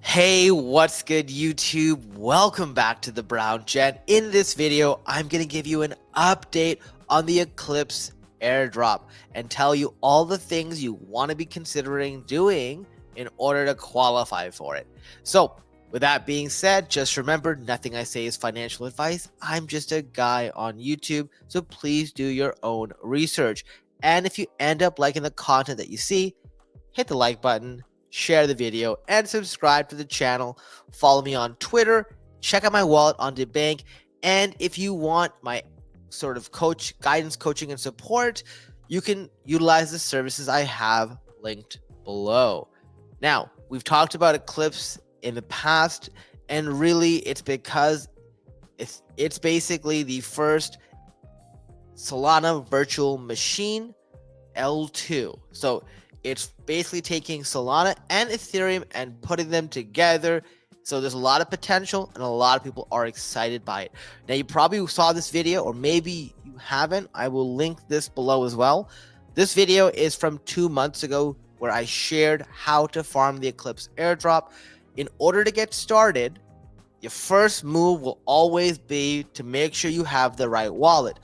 Hey, what's good, YouTube? Welcome back to the Brown Gen. In this video, I'm going to give you an update on the Eclipse Airdrop and tell you all the things you want to be considering doing in order to qualify for it. So, with that being said, just remember, nothing I say is financial advice. I'm just a guy on YouTube, so please do your own research. And if you end up liking the content that you see, hit the like button, share the video, and subscribe to the channel. Follow me on Twitter, check out my wallet on DeBank, and if you want my sort of guidance, coaching, and support, you can utilize the services I have linked below. Now, we've talked about Eclipse in the past, and really it's because it's basically the first Solana virtual machine L2. So it's basically taking Solana and Ethereum and putting them together. So there's a lot of potential and a lot of people are excited by it. Now, you probably saw this video, or maybe you haven't. I will link this below as well. This video is from 2 months ago where I shared how to farm the Eclipse airdrop. In order to get started, your first move will always be to make sure you have the right wallet.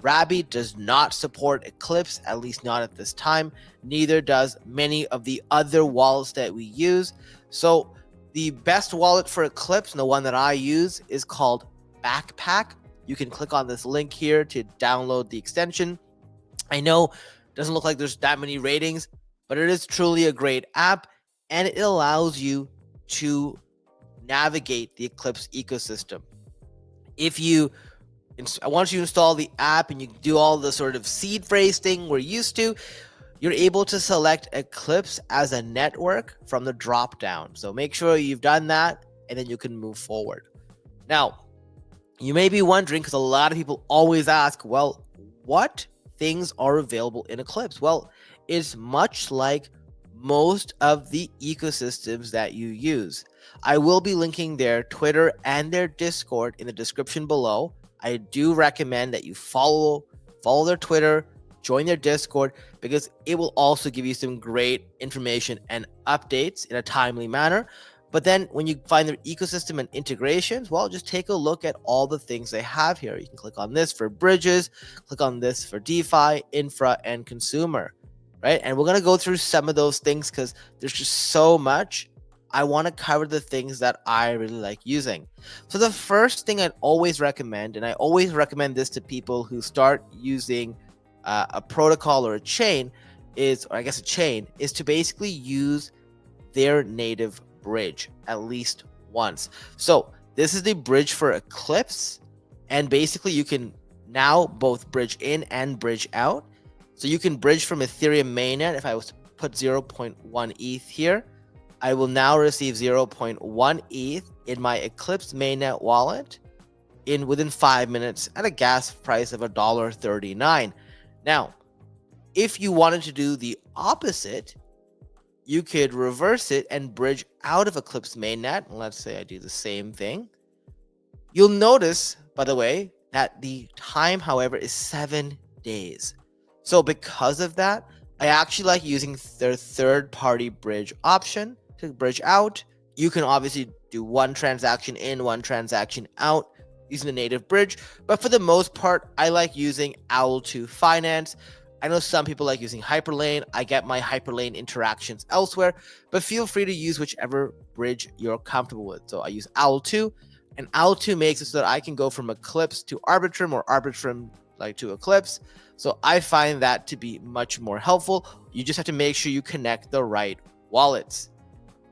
Rabby does not support Eclipse, at least not at this time. Neither does many of the other wallets that we use. So the best wallet for Eclipse, and the one that I use, is called Backpack. You can click on this link here to download the extension. I know it doesn't look like there's that many ratings, but it is truly a great app, and it allows you to navigate the Eclipse ecosystem. Once you install the app and you do all the sort of seed phrase thing we're used to, you're able to select Eclipse as a network from the drop down. So make sure you've done that, and then you can move forward. Now, you may be wondering, because a lot of people always ask, well, what things are available in Eclipse? Well, it's much like most of the ecosystems that you use. I will be linking their Twitter and their Discord in the description below. I do recommend that you follow their Twitter, join their Discord, because it will also give you some great information and updates in a timely manner. But then when you find their ecosystem and integrations, well, just take a look at all the things they have here. You can click on this for bridges, click on this for DeFi, infra, and consumer, right? And we're going to go through some of those things because there's just so much. I want to cover the things that I really like using. So the first thing I'd always recommend, and I always recommend this to people who start using a protocol or a chain, is to basically use their native bridge at least once. So this is the bridge for Eclipse, and basically you can now both bridge in and bridge out. So you can bridge from Ethereum mainnet. If I was to put 0.1 ETH here, I will now receive 0.1 ETH in my Eclipse mainnet wallet within 5 minutes at a gas price of $1.39. Now, if you wanted to do the opposite, you could reverse it and bridge out of Eclipse mainnet. Let's say I do the same thing. You'll notice, by the way, that the time, however, is 7 days. So because of that, I actually like using their third-party bridge option to bridge out. You can obviously do one transaction in, one transaction out using the native bridge, but for the most part, I like using Owl2 Finance. I know some people like using Hyperlane. I get my Hyperlane interactions elsewhere, but feel free to use whichever bridge you're comfortable with. So I use Owl2, and Owl2 makes it so that I can go from Eclipse to Arbitrum, or Arbitrum to Eclipse. So I find that to be much more helpful. You just have to make sure you connect the right wallets.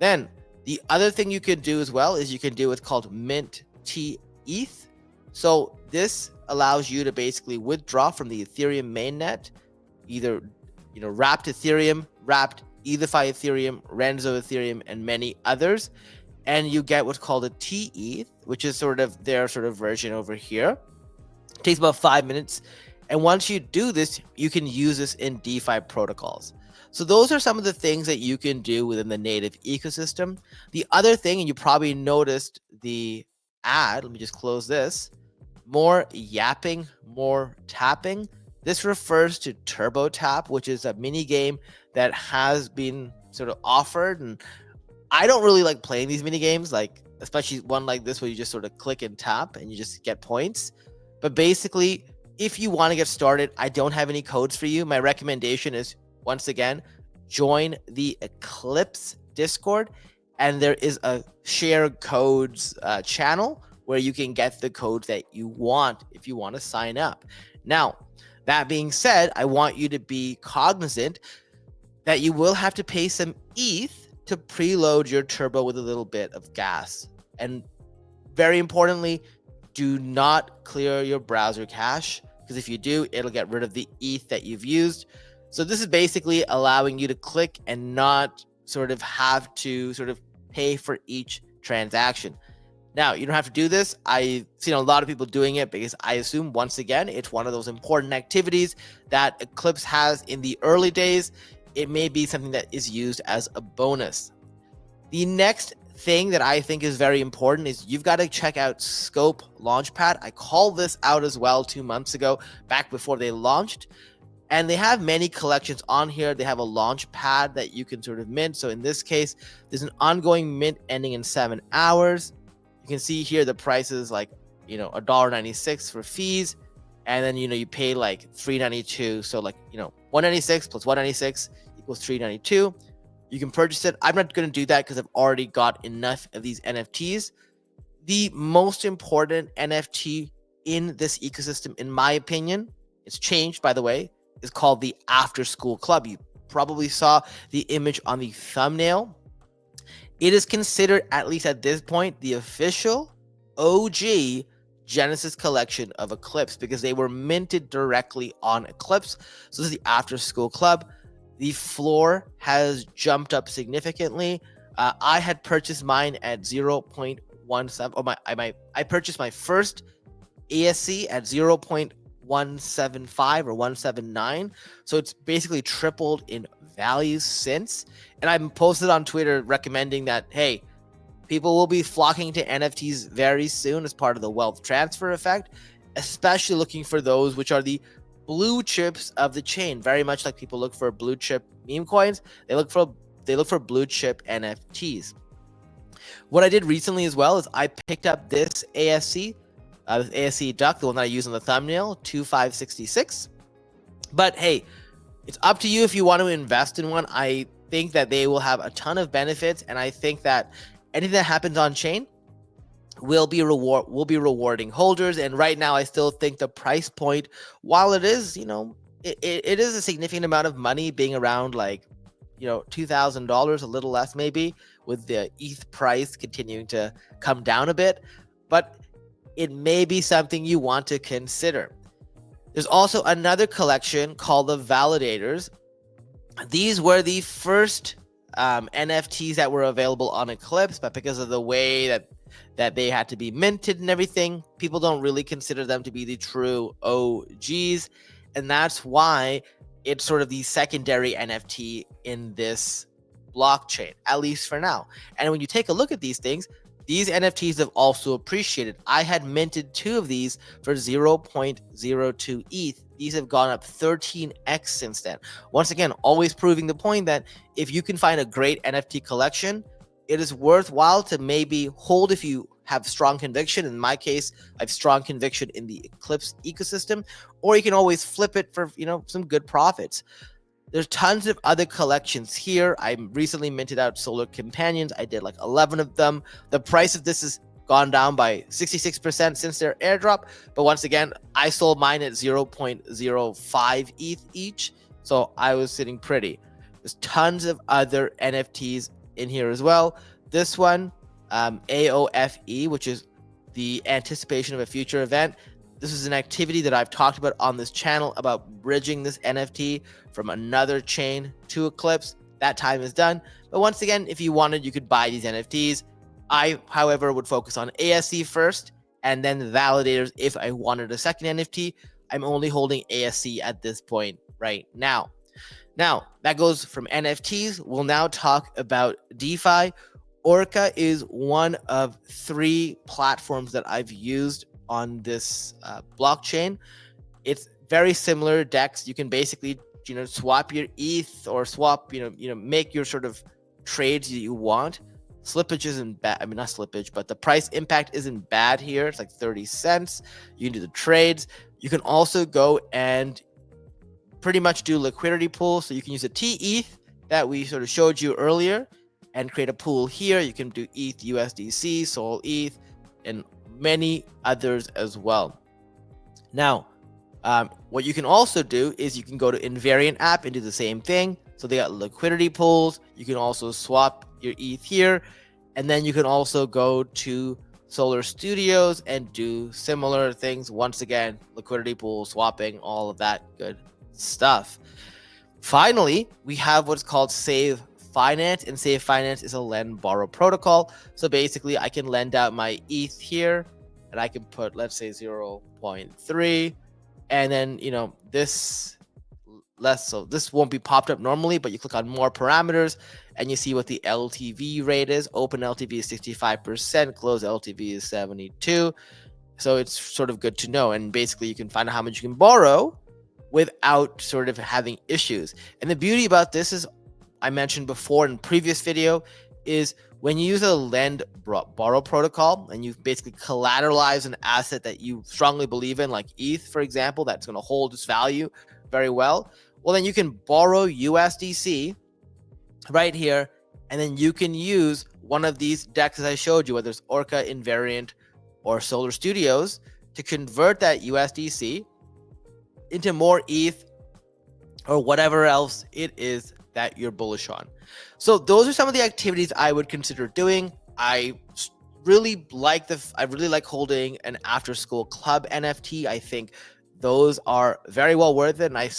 Then the other thing you can do as well is you can do what's called Mint T ETH. So this allows you to basically withdraw from the Ethereum mainnet, either wrapped Ethereum, wrapped ETHify Ethereum, Renzo Ethereum, and many others, and you get what's called a T ETH, which is sort of their version over here. It takes about 5 minutes. And once you do this, you can use this in DeFi protocols. So those are some of the things that you can do within the native ecosystem. The other thing, and you probably noticed the ad, let me just close this, more yapping, more tapping. This refers to Turbo Tap, which is a mini game that has been sort of offered, and I don't really like playing these mini games, like especially one like this where you just sort of click and tap and you just get points. But basically, if you want to get started, I don't have any codes for you. My recommendation is, once again, join the Eclipse Discord, and there is a share codes channel where you can get the codes that you want if you want to sign up. Now, that being said, I want you to be cognizant that you will have to pay some ETH to preload your turbo with a little bit of gas. And very importantly, do not clear your browser cache, because if you do, it'll get rid of the ETH that you've used. So this is basically allowing you to click and not sort of have to sort of pay for each transaction. Now, you don't have to do this. I've seen a lot of people doing it because I assume, once again, it's one of those important activities that Eclipse has in the early days. It may be something that is used as a bonus. The next thing that I think is very important is you've got to check out Scope Launchpad. I called this out as well 2 months ago, back before they launched. And they have many collections on here. They have a launch pad that you can sort of mint. So in this case, there's an ongoing mint ending in 7 hours. You can see here the price is like, $1.96 for fees. And then, you pay like $3.92. So like, $1.96 plus $1.96 equals $3.92. You can purchase it. I'm not going to do that because I've already got enough of these NFTs. The most important NFT in this ecosystem, in my opinion, it's changed, by the way, is called the After School Club. You probably saw the image on the thumbnail. It is considered, at least at this point, the official OG Genesis collection of Eclipse because they were minted directly on Eclipse. So this is the After School Club. The floor has jumped up significantly. I had purchased mine at 0.17. Or I purchased my first ASC at 0.175 or 179. So it's basically tripled in value since. And I posted on Twitter recommending that, hey, people will be flocking to NFTs very soon as part of the wealth transfer effect, especially looking for those which are the blue chips of the chain. Very much like people look for blue chip meme coins, they look for blue chip NFTs. What I did recently as well is I picked up this ASC, this ASC Duck, the one that I use on the thumbnail, 2566. But hey, it's up to you if you want to invest in one. I think that they will have a ton of benefits, and I think that anything that happens on chain will be rewarding holders. And right now, I still think the price point, while it is, it is a significant amount of money, being around like, $2,000, a little less maybe, with the ETH price continuing to come down a bit, but it may be something you want to consider. There's also another collection called the Validators. These were the first NFTs that were available on Eclipse, but because of the way that they had to be minted and everything, people don't really consider them to be the true OGs, and that's why it's sort of the secondary NFT in this blockchain, at least for now. And when you take a look at these things, these NFTs have also appreciated. I had minted 2 of these for 0.02 ETH. These have gone up 13x since then. Once again, always proving the point that if you can find a great NFT collection, it is worthwhile to maybe hold if you have strong conviction. In my case, I have strong conviction in the Eclipse ecosystem, or you can always flip it for, some good profits. There's tons of other collections here. I recently minted out Solar Companions. I did like 11 of them. The price of this has gone down by 66% since their airdrop. But once again, I sold mine at 0.05 ETH each. So I was sitting pretty. There's tons of other NFTs in here as well. This one, AOFE, which is the anticipation of a future event. This is an activity that I've talked about on this channel about bridging this NFT from another chain to Eclipse. That time is done. But once again, if you wanted, you could buy these NFTs. I, however, would focus on ASC first and then validators if I wanted a second NFT. I'm only holding ASC at this point right now. Now, that goes from NFTs. We'll now talk about DeFi. Orca is one of 3 platforms that I've used on this blockchain. It's very similar DEX. You can basically, swap your ETH or swap, make your sort of trades that you want. slippage isn't bad. I mean, not slippage, but the price impact isn't bad here. It's like 30 cents. You can do the trades. You can also go and pretty much do liquidity pools. So you can use a TETH that we sort of showed you earlier and create a pool here. You can do ETH, USDC, Sol ETH, and many others as well. Now, what you can also do is you can go to Invariant app and do the same thing. So they got liquidity pools. You can also swap your ETH here. And then you can also go to Solar Studios and do similar things. Once again, liquidity pool, swapping, all of that good stuff. Finally, we have what's called Save Finance, and Save Finance is a lend borrow protocol. So basically, I can lend out my ETH here, and I can put, let's say, 0.3, and then this won't be popped up normally, but you click on more parameters and you see what the LTV rate is. Open LTV is 65%, close LTV is 72. So it's sort of good to know, and basically you can find out how much you can borrow without sort of having issues. And the beauty about this is, I mentioned before in previous video, is when you use a lend borrow protocol and you basically collateralize an asset that you strongly believe in, like ETH, for example, that's going to hold its value very well, then you can borrow USDC right here, and then you can use one of these decks as I showed you, whether it's Orca, Invariant, or Solar Studios, to convert that USDC into more ETH or whatever else it is that you're bullish on. So those are some of the activities I would consider doing. I really like holding an after school club NFT. I think those are very well worth it, and I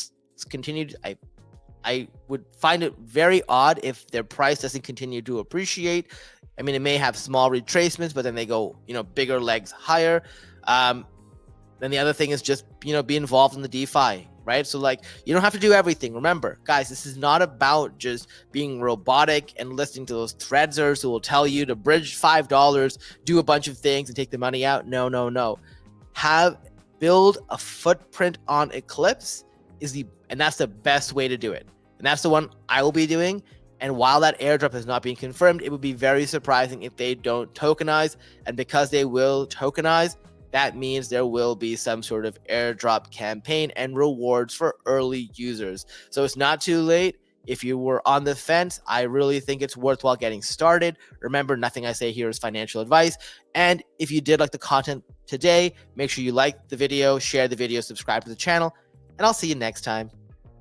would find it very odd if their price doesn't continue to appreciate. I mean, it may have small retracements, but then they go, bigger legs higher. Then the other thing is just, be involved in the DeFi, right? So you don't have to do everything. Remember, guys, this is not about just being robotic and listening to those threadsers who will tell you to bridge $5, do a bunch of things and take the money out. No. Build a footprint on Eclipse and that's the best way to do it. And that's the one I will be doing. And while that airdrop is not being confirmed, it would be very surprising if they don't tokenize. And because they will tokenize, that means there will be some sort of airdrop campaign and rewards for early users. So it's not too late. If you were on the fence, I really think it's worthwhile getting started. Remember, nothing I say here is financial advice. And if you did like the content today, make sure you like the video, share the video, subscribe to the channel, and I'll see you next time.